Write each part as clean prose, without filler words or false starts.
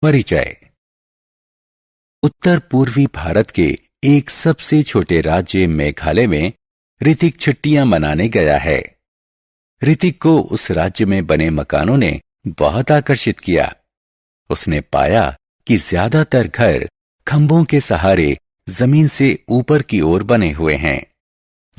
परिचय। उत्तर पूर्वी भारत के एक सबसे छोटे राज्य मेघालय में ऋतिक छुट्टियां मनाने गया है। ऋतिक को उस राज्य में बने मकानों ने बहुत आकर्षित किया। उसने पाया कि ज्यादातर घर खंभों के सहारे जमीन से ऊपर की ओर बने हुए हैं।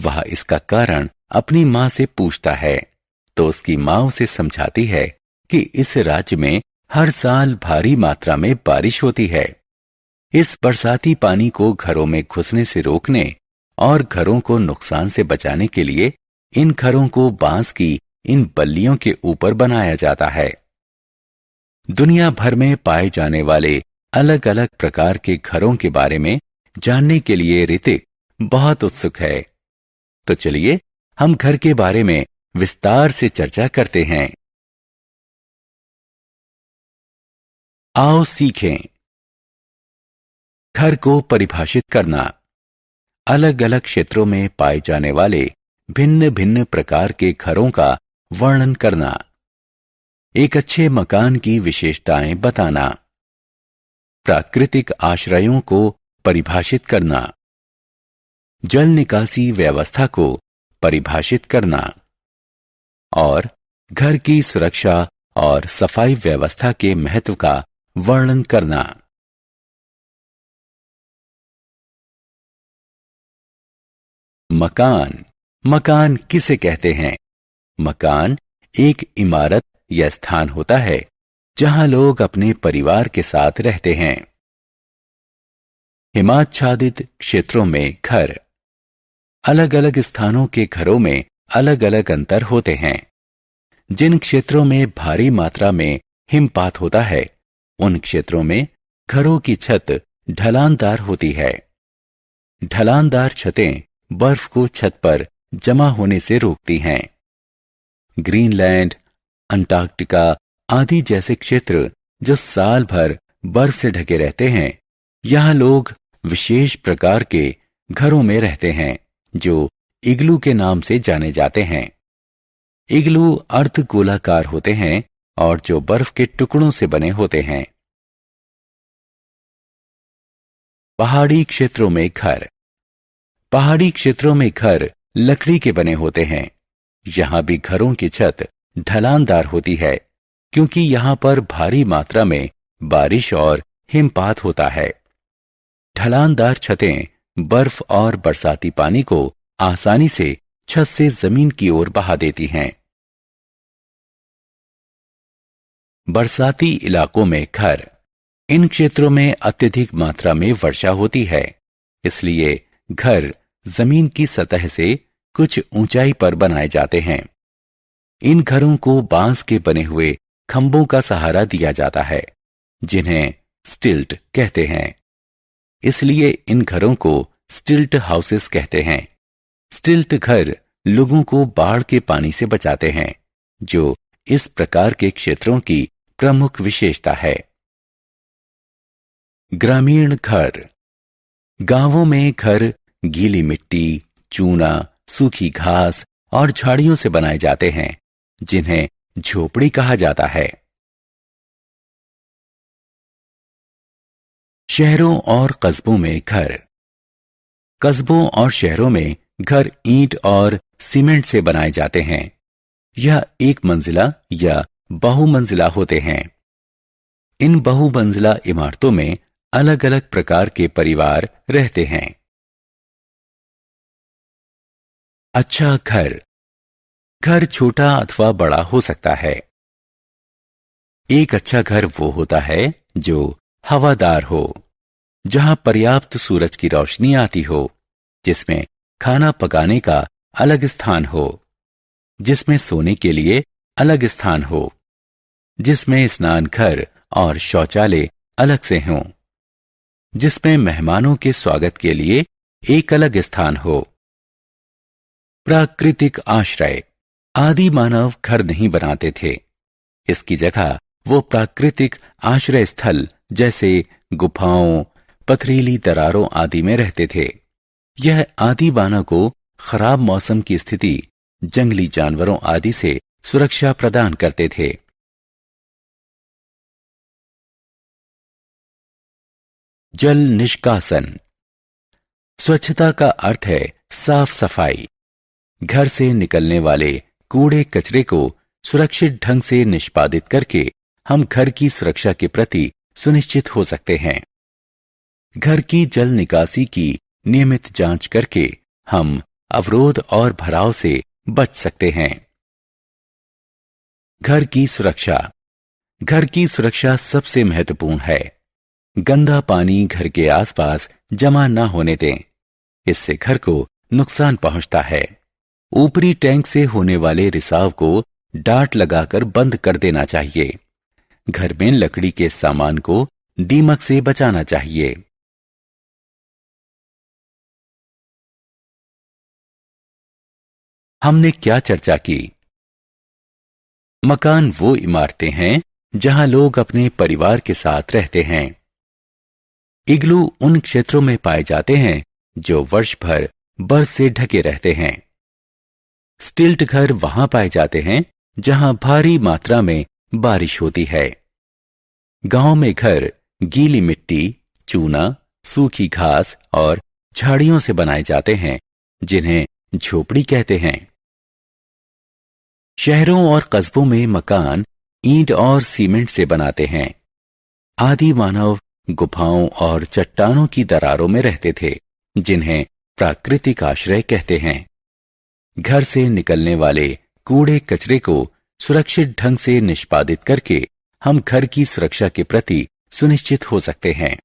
वह इसका कारण अपनी मां से पूछता है तो उसकी मां उसे समझाती है कि इस राज्य में हर साल भारी मात्रा में बारिश होती है। इस बरसाती पानी को घरों में घुसने से रोकने और घरों को नुकसान से बचाने के लिए इन घरों को बांस की इन बल्लियों के ऊपर बनाया जाता है। दुनिया भर में पाए जाने वाले अलग अलग प्रकार के घरों के बारे में जानने के लिए ऋतिक बहुत उत्सुक है। तो चलिए हम घर के बारे में विस्तार से चर्चा करते हैं। आओ सीखें। घर को परिभाषित करना। अलग अलग क्षेत्रों में पाए जाने वाले भिन्न भिन्न प्रकार के घरों का वर्णन करना। एक अच्छे मकान की विशेषताएं बताना। प्राकृतिक आश्रयों को परिभाषित करना। जल निकासी व्यवस्था को परिभाषित करना और घर की सुरक्षा और सफाई व्यवस्था के महत्व का वर्णन करना। मकान। मकान किसे कहते हैं? मकान एक इमारत या स्थान होता है जहां लोग अपने परिवार के साथ रहते हैं। हिमाच्छादित क्षेत्रों में घर। अलग अलग स्थानों के घरों में अलग अलग अंतर होते हैं। जिन क्षेत्रों में भारी मात्रा में हिमपात होता है उन क्षेत्रों में घरों की छत ढलानदार होती है। ढलानदार छतें बर्फ को छत पर जमा होने से रोकती हैं। ग्रीनलैंड, अंटार्कटिका आदि जैसे क्षेत्र जो साल भर बर्फ से ढके रहते हैं, यहां लोग विशेष प्रकार के घरों में रहते हैं जो इग्लू के नाम से जाने जाते हैं। इग्लू अर्धगोलाकार होते हैं और जो बर्फ के टुकड़ों से बने होते हैं। पहाड़ी क्षेत्रों में घर। पहाड़ी क्षेत्रों में घर लकड़ी के बने होते हैं। यहां भी घरों की छत ढलानदार होती है क्योंकि यहां पर भारी मात्रा में बारिश और हिमपात होता है। ढलानदार छतें बर्फ और बरसाती पानी को आसानी से छत से जमीन की ओर बहा देती हैं। बरसाती इलाकों में घर। इन क्षेत्रों में अत्यधिक मात्रा में वर्षा होती है, इसलिए घर जमीन की सतह से कुछ ऊंचाई पर बनाए जाते हैं। इन घरों को बांस के बने हुए खंभों का सहारा दिया जाता है जिन्हें स्टिल्ट कहते हैं। इसलिए इन घरों को स्टिल्ट हाउसेस कहते हैं। स्टिल्ट घर लोगों को बाढ़ के पानी से बचाते हैं, जो इस प्रकार के क्षेत्रों की प्रमुख विशेषता है। ग्रामीण घर। गांवों में घर गीली मिट्टी, चूना, सूखी घास और झाड़ियों से बनाए जाते हैं जिन्हें झोपड़ी कहा जाता है। शहरों और कस्बों में घर। कस्बों और शहरों में घर ईंट और सीमेंट से बनाए जाते हैं। यह एक मंजिला या बहुमंजिला होते हैं। इन बहुमंजिला इमारतों में अलग अलग प्रकार के परिवार रहते हैं। अच्छा घर। घर छोटा अथवा बड़ा हो सकता है। एक अच्छा घर वो होता है जो हवादार हो, जहां पर्याप्त सूरज की रोशनी आती हो, जिसमें खाना पकाने का अलग स्थान हो, जिसमें सोने के लिए अलग स्थान हो, जिसमें स्नान घर और शौचालय अलग से हों, जिसमें मेहमानों के स्वागत के लिए एक अलग स्थान हो। प्राकृतिक आश्रय। आदि मानव घर नहीं बनाते थे। इसकी जगह वो प्राकृतिक आश्रय स्थल जैसे गुफाओं, पथरीली दरारों आदि में रहते थे। यह आदि मानव को खराब मौसम की स्थिति, जंगली जानवरों आदि से सुरक्षा प्रदान करते थे। जल निष्कासन। स्वच्छता का अर्थ है साफ सफाई। घर से निकलने वाले कूड़े कचरे को सुरक्षित ढंग से निष्पादित करके हम घर की सुरक्षा के प्रति सुनिश्चित हो सकते हैं। घर की जल निकासी की नियमित जांच करके हम अवरोध और भराव से बच सकते हैं। घर की सुरक्षा। घर की सुरक्षा सबसे महत्वपूर्ण है। गंदा पानी घर के आसपास जमा न होने दें, इससे घर को नुकसान पहुंचता है। ऊपरी टैंक से होने वाले रिसाव को डाट लगाकर बंद कर देना चाहिए। घर में लकड़ी के सामान को दीमक से बचाना चाहिए। हमने क्या चर्चा की? मकान वो इमारतें हैं जहां लोग अपने परिवार के साथ रहते हैं। इग्लू उन क्षेत्रों में पाए जाते हैं जो वर्ष भर बर्फ से ढके रहते हैं। स्टिल्ट घर वहां पाए जाते हैं जहां भारी मात्रा में बारिश होती है। गांव में घर गीली मिट्टी, चूना, सूखी घास और झाड़ियों से बनाए जाते हैं, जिन्हें झोपड़ी कहते हैं। शहरों और कस्बों में मकान ईंट और सीमेंट से बनाते हैं। आदि मानव गुफाओं और चट्टानों की दरारों में रहते थे, जिन्हें प्राकृतिक आश्रय कहते हैं। घर से निकलने वाले कूड़े कचरे को सुरक्षित ढंग से निष्पादित करके हम घर की सुरक्षा के प्रति सुनिश्चित हो सकते हैं।